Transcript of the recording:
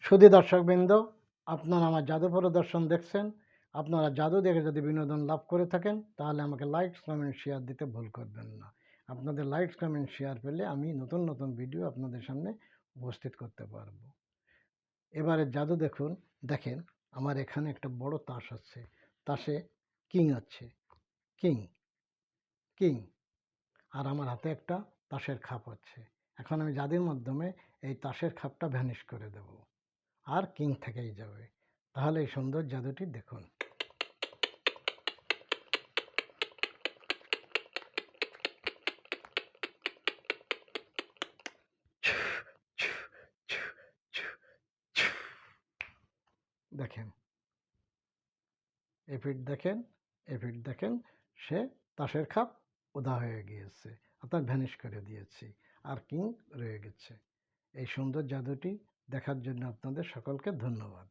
সুধী দর্শকবৃন্দ, আপনারা আমার জাদু প্রদর্শন দেখছেন। আপনারা জাদু দেখে যদি বিনোদন লাভ করে থাকেন তাহলে আমাকে লাইক, কমেন্ট, শেয়ার দিতে ভুল করবেন না। আপনাদের লাইক, কমেন্ট, শেয়ার পেলে আমি নতুন নতুন ভিডিও আপনাদের সামনে উপস্থিত করতে পারবো। এবারে জাদু দেখেন আমার এখানে একটা বড় তাস আছে। তাসে কিং আছে, কিং কিং আর আমার হাতে একটা তাসের খাপ আছে। এখন আমি জাদুর মাধ্যমে এই তাসের খাপটা ভ্যানিশ করে দেব, আর কিং থেকেই যাবে। তাহলে এই সুন্দর জাদুটি দেখুন। দেখেন, এপিঠ দেখেন, এপিঠ দেখেন, সে তাসের খাপ উধাও হয়ে গিয়েছে, অর্থাৎ ভ্যানিশ করে দিয়েছি, আর কিং রয়ে গেছে। এই সুন্দর জাদুটি দেখার জন্য আপনাদের সকলকে ধন্যবাদ।